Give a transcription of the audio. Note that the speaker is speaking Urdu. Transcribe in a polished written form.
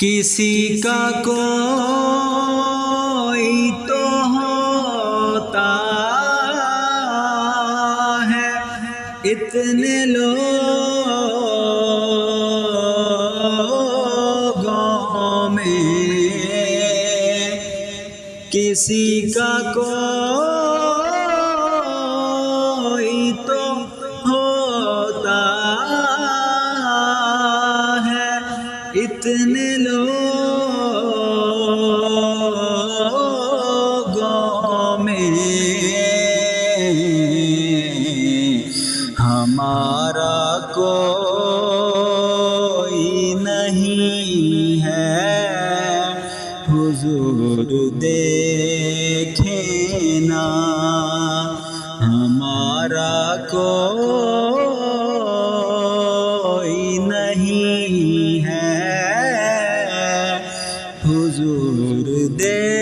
کسی کا کوئی تو ہوتا ہے، اتنے لوگوں میں کسی کا کوئی تو ہوتا ہے، اتنے لوگوں میں ہمارا کوئی نہیں ہے، حضور دیکھیں نا ہمارا کوئی نہیں ہے، حضور دیکھیں